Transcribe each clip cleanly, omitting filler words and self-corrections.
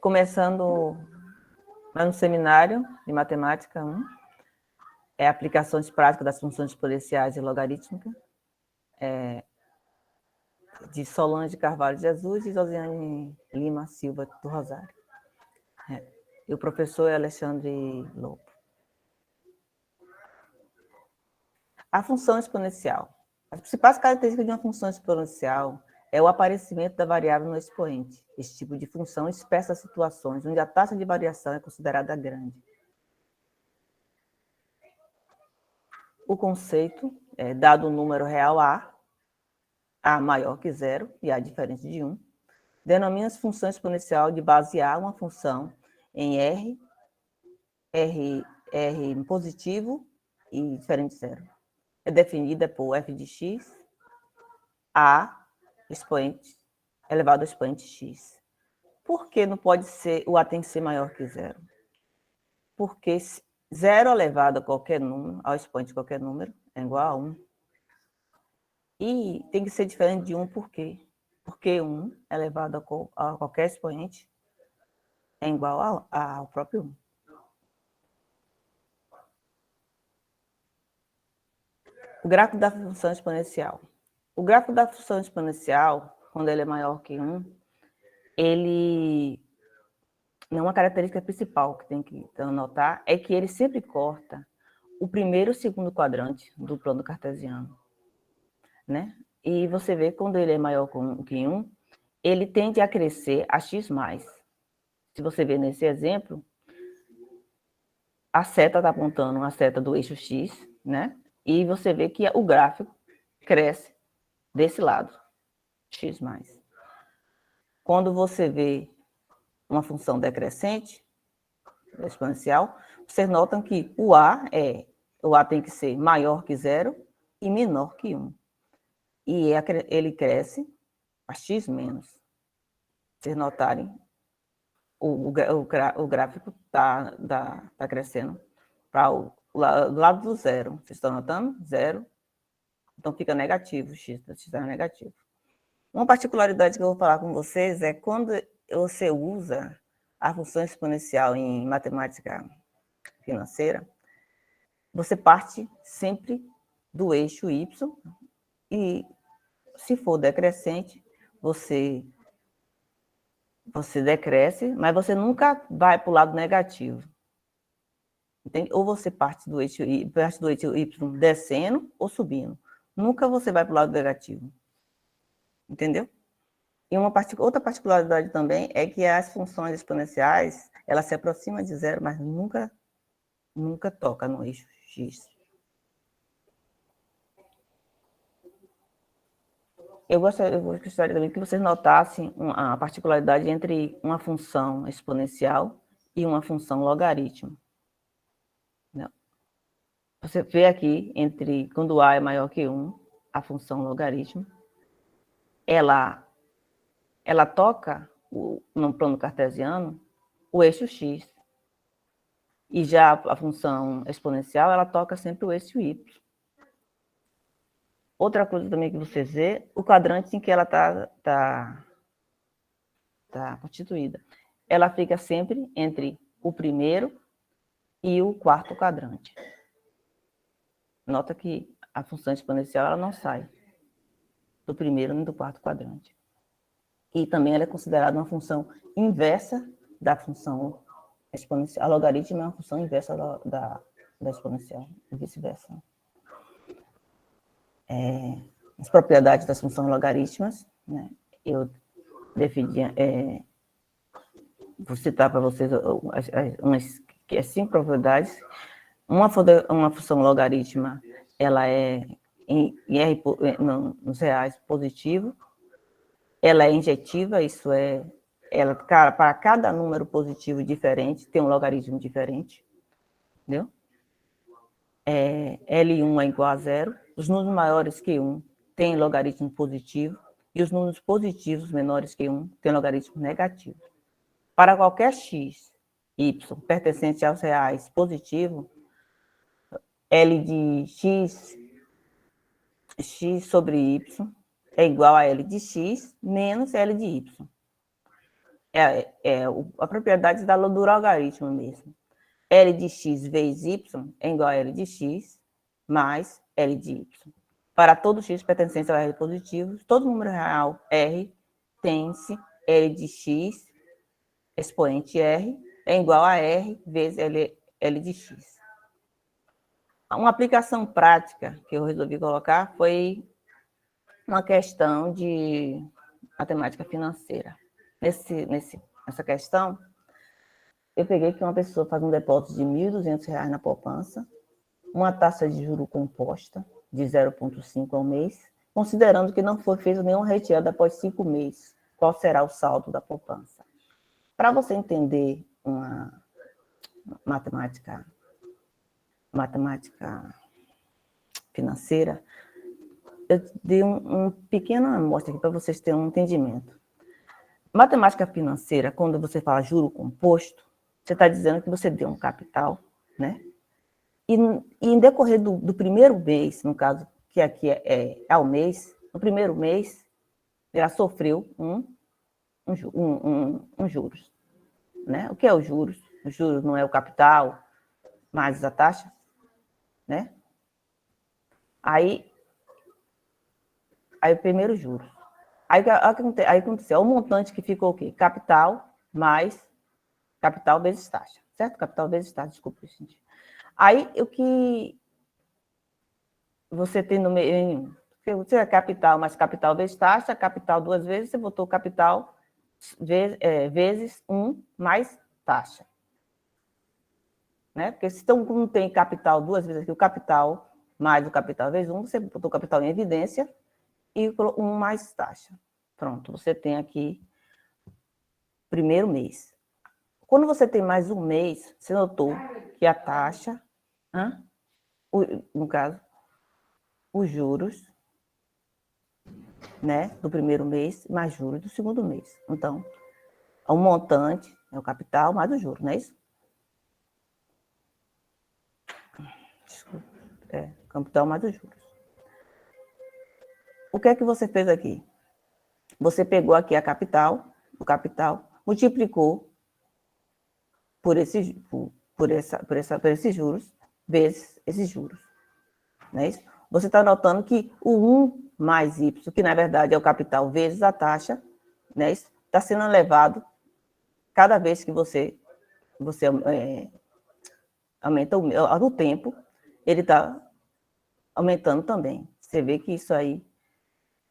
Começando lá no seminário de matemática 1, aplicações práticas das funções exponenciais e logarítmicas, de Solange Carvalho de Jesus e Josiane Lima Silva do Rosário. E o professor é Alexandre Lobo. A função exponencial. As principais características de uma função exponencial é o aparecimento da variável no expoente. Esse tipo de função expressa situações onde a taxa de variação é considerada grande. O conceito é dado o número real A maior que zero e A diferente de 1, denomina-se função exponencial de base A uma função em R positivo e diferente de zero. É definida por f de x, A expoente elevado ao expoente x. Por que não pode ser, o A tem que ser maior que zero? Porque zero elevado a qualquer número, ao expoente de qualquer número, é igual a 1. E tem que ser diferente de 1 por quê? Porque 1 elevado a qualquer expoente é igual ao próprio 1. O gráfico da função exponencial. O gráfico da função exponencial, quando ele é maior que 1, ele... Uma característica principal que tem que notar é que ele sempre corta o primeiro e o segundo quadrante do plano cartesiano, né? E você vê quando ele é maior que 1, ele tende a crescer a x+. Se você ver nesse exemplo, a seta está apontando a seta do eixo x, né? E você vê que o gráfico cresce desse lado, x+. Quando você vê uma função decrescente, exponencial, vocês notam que o A tem que ser maior que zero e menor que 1. E ele cresce a x menos. Vocês notarem, o gráfico está crescendo para o lado do zero. Vocês estão notando? Zero. Então fica negativo, x está negativo. Uma particularidade que eu vou falar com vocês é quando você usa a função exponencial em matemática financeira, você parte sempre do eixo y e, se for decrescente, você decresce, mas você nunca vai para o lado negativo. Entende? Ou você parte do eixo y descendo ou subindo. Nunca você vai para o lado negativo. Entendeu? E outra particularidade também é que as funções exponenciais, elas se aproximam de zero, mas nunca toca no eixo x. Eu gostaria também que vocês notassem a particularidade entre uma função exponencial e uma função logaritmo. Você vê aqui, quando A é maior que 1, a função logaritmo, ela toca, no plano cartesiano, o eixo x. E já a função exponencial, ela toca sempre o eixo y. Outra coisa também que vocês vê, o quadrante em que ela está constituída. Ela fica sempre entre o primeiro e o quarto quadrante. Nota que a função exponencial ela não sai do primeiro nem do quarto quadrante. E também ela é considerada uma função inversa da função exponencial. A logaritmo é uma função inversa da exponencial, e vice-versa. As propriedades das funções logarítmicas, né? Eu defini, vou citar para vocês umas 5 propriedades. Uma função logarítmica, ela é nos reais positivo, ela é injetiva, isso é, para cada número positivo diferente, tem um logaritmo diferente, entendeu? L1 é igual a zero, os números maiores que 1 têm logaritmo positivo, e os números positivos menores que 1 têm logaritmo negativo. Para qualquer x, y, pertencente aos reais positivo, L de x sobre y é igual a L de x menos L de y. A propriedade da do logaritmo mesmo. L de x vezes y é igual a L de x mais L de y. Para todo x pertencente ao R positivo, todo número real R tem-se L de x expoente R é igual a R vezes L de x. Uma aplicação prática que eu resolvi colocar foi uma questão de matemática financeira. Nessa questão, eu peguei que uma pessoa faz um depósito de R$ 1.200 na poupança, uma taxa de juro composta de 0,5 ao mês, considerando que não foi feita nenhuma retirada após 5 meses. Qual será o saldo da poupança? Para você entender uma matemática financeira, eu dei um pequeno amostra aqui para vocês terem um entendimento. Matemática financeira, quando você fala juro composto, você está dizendo que você deu um capital, né? E em decorrer do primeiro mês, no caso, que aqui é ao mês, no primeiro mês, ela sofreu juros, né? O que é os juros? Os juros não é o capital mais a taxa, né? Aí o primeiro juros. Aí aconteceu, o montante que ficou o quê? Capital vezes taxa, certo? Capital vezes taxa, desculpa, gente. Aí, o que você tem no meio, você é capital mais capital vezes taxa, capital 2 vezes, você botou capital vezes 1 mais taxa. Né? Porque se não tem capital 2 vezes aqui, o capital mais o capital vezes 1, você botou o capital em evidência e 1 mais taxa. Pronto, você tem aqui primeiro mês. Quando você tem mais um mês, você notou que a taxa, no caso, os juros, né, do primeiro mês, mais juros do segundo mês. Então, o montante é o capital mais o juro, não é isso? Desculpa. Capital mais os juros. O que é que você fez aqui? Você pegou aqui o capital, multiplicou por esses juros, vezes esses juros. Não é isso? Você está notando que o 1 mais y, que na verdade é o capital vezes a taxa, né, está sendo elevado cada vez que você aumenta no tempo, ele está aumentando também. Você vê que isso aí,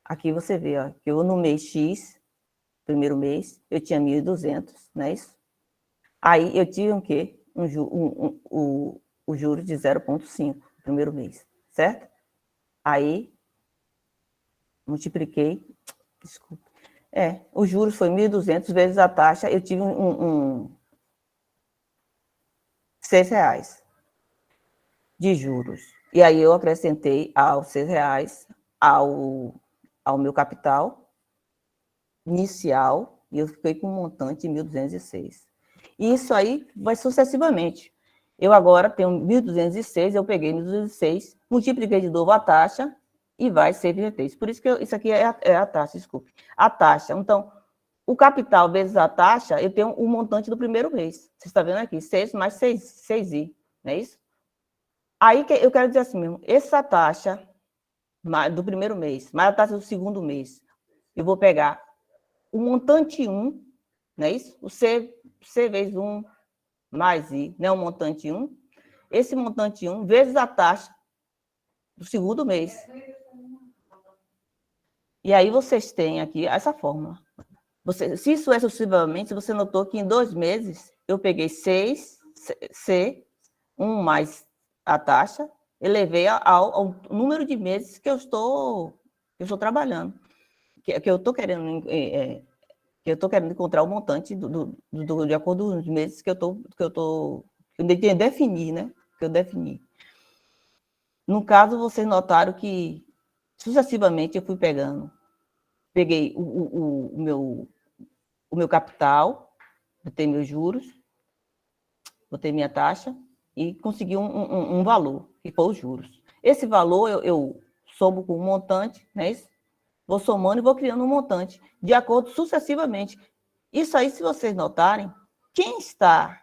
aqui você vê, ó, que eu no mês X, primeiro mês, eu tinha 1.200, não é isso? Aí eu tive o quê? O juro de 0,5 no primeiro mês, certo? Aí, multipliquei, desculpa. Os juros foi 1.200 vezes a taxa, eu tive R$6 de juros. E aí eu acrescentei aos R$6 ao meu capital inicial, e eu fiquei com um montante de 1.206. E isso aí vai sucessivamente. Eu agora tenho 1.206, eu peguei 1.206, multipliquei de novo a taxa e vai ser 23. Por isso que isso aqui é a taxa, desculpe. A taxa. Então, o capital vezes a taxa, eu tenho o montante do primeiro mês. Você está vendo aqui, 6 mais 6i, não é isso? Aí eu quero dizer assim mesmo, essa taxa do primeiro mês, mais a taxa do segundo mês, eu vou pegar o montante 1, não é isso? O C vezes 1 mais I, né? O montante 1. Esse montante 1 vezes a taxa do segundo mês. E aí vocês têm aqui essa fórmula. Se isso é sucessivamente, você notou que em 2 meses eu peguei 6, C, 1 mais a taxa, elevei ao número de meses que eu estou trabalhando. Que eu estou querendo... que eu estou querendo encontrar o montante de acordo com os meses que eu defini, né? Que eu defini. No caso, vocês notaram que, sucessivamente, eu fui peguei o meu capital, botei meus juros, botei minha taxa e consegui um valor, que foi os juros. Esse valor eu somo com um montante, né? Vou somando e vou criando um montante, de acordo sucessivamente. Isso aí, se vocês notarem, quem está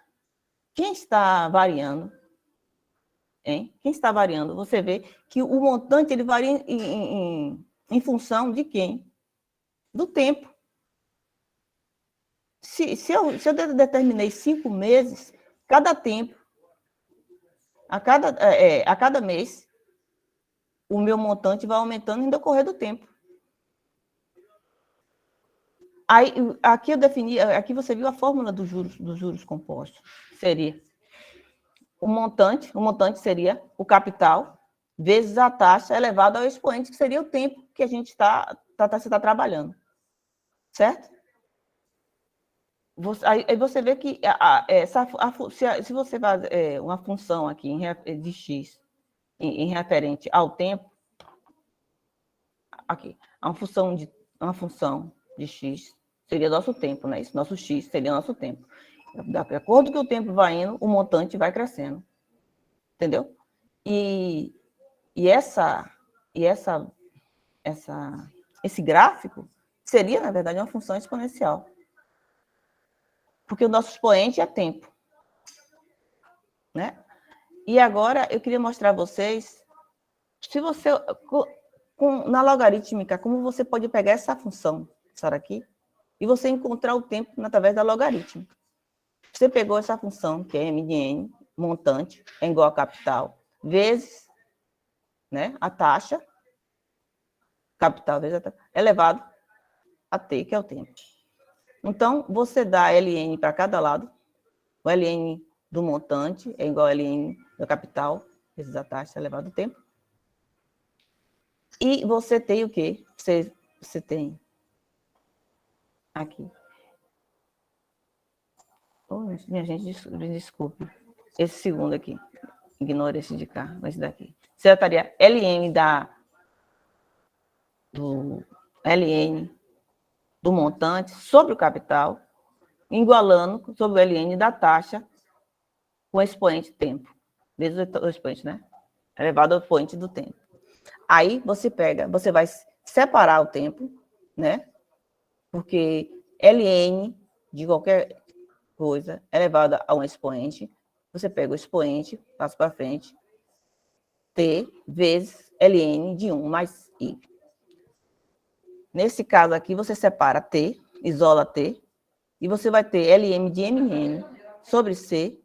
variando, hein? Quem está variando, você vê que o montante ele varia em função de quem? Do tempo. Se eu determinei 5 meses, cada tempo, a cada mês, o meu montante vai aumentando no decorrer do tempo. Aí, aqui eu defini, aqui você viu a fórmula dos juros compostos. Seria o montante seria o capital vezes a taxa elevada ao expoente, que seria o tempo que a gente está trabalhando. Certo? Aí você vê que se você faz uma função aqui de x em referente ao tempo, aqui, uma função de x seria nosso tempo, né? Isso, nosso x seria nosso tempo. De acordo que o tempo vai indo, o montante vai crescendo. Entendeu? Esse gráfico seria, na verdade, uma função exponencial. Porque o nosso expoente é tempo. Né? E agora eu queria mostrar a vocês, se você, na logarítmica, como você pode pegar essa função, essa aqui, e você encontrar o tempo através da logarítmica. Você pegou essa função, que é m de n, montante, é igual a capital, vezes, né, a taxa, capital vezes a taxa, elevado a t, que é o tempo. Então, você dá ln para cada lado, o ln do montante é igual a ln do capital, vezes a taxa elevado ao tempo. E você tem o quê? Você tem aqui. Oh, minha gente, desculpe. Esse segundo aqui. Ignora esse de cá, esse daqui. Você estaria ln ln do montante sobre o capital, igualando sobre o ln da taxa com o expoente tempo. Vezes o expoente, né? Elevado ao expoente do tempo. Aí você vai separar o tempo, né? Porque ln de qualquer coisa elevada a um expoente, você pega o expoente, passa para frente, t vezes ln de 1 mais i. Nesse caso aqui, você separa t, isola t, e você vai ter lm de mn sobre c,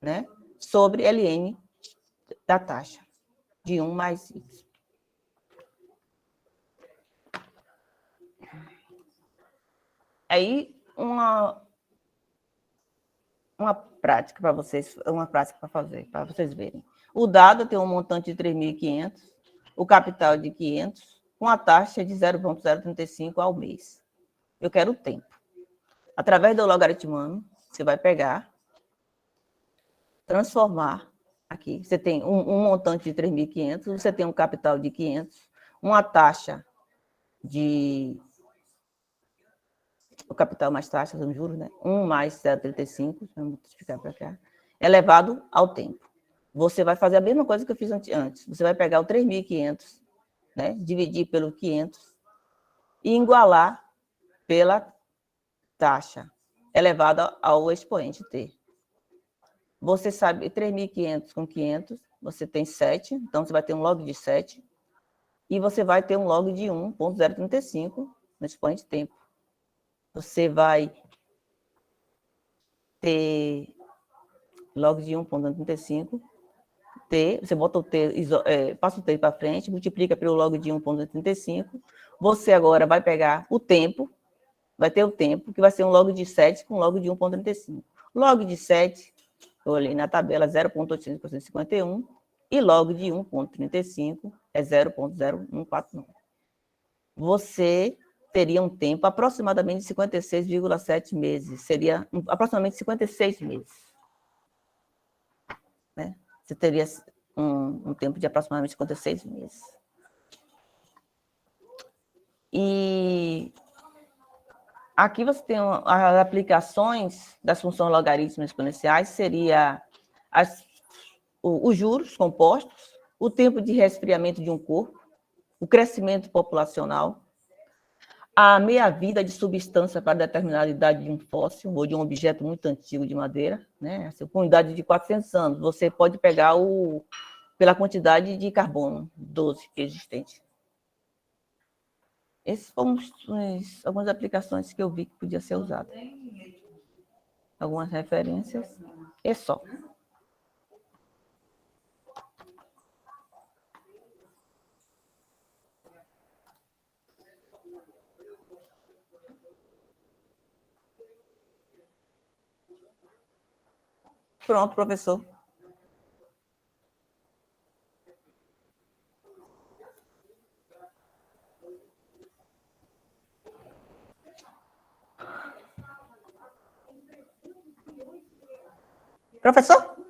né? Sobre ln da taxa, de 1 mais i. Aí, uma prática para vocês, fazer, para vocês verem. O dado tem um montante de 3.500, o capital de 500, com a taxa de 0,035 ao mês. Eu quero o tempo. Através do logaritmano, você vai pegar, transformar aqui. Você tem um montante de 3.500, você tem um capital de 500, uma taxa de... O capital mais taxa, são juros, né? 1 mais 0,35, vamos multiplicar para cá, elevado ao tempo. Você vai fazer a mesma coisa que eu fiz antes. Você vai pegar o 3.500, né? Dividir pelo 500 e igualar pela taxa elevada ao expoente t. Você sabe, 3.500 com 500, você tem 7, então você vai ter um log de 7, e você vai ter um log de 1,035 no expoente tempo. Você vai ter log de 1,35, t, você bota o t, passa o t para frente, multiplica pelo log de 1,35, você agora vai pegar o tempo, vai ter o tempo, que vai ser um log de 7 com log de 1,35. Log de 7, eu olhei na tabela, 0,851, e log de 1,35 é 0,0149. Você teria um tempo aproximadamente de 56,7 meses. Seria aproximadamente 56 meses. Né? Você teria um tempo de aproximadamente 56 meses. E aqui você tem as aplicações das funções logarítmicas exponenciais, seria os juros compostos, o tempo de resfriamento de um corpo, o crescimento populacional, A meia-vida de substância para determinada idade de um fóssil ou de um objeto muito antigo de madeira, né? Assim, com idade de 400 anos, você pode pegar pela quantidade de carbono 12 que é existente. Essas foram algumas aplicações que eu vi que podia ser usada. Algumas referências. É só. Pronto, professor. Professor?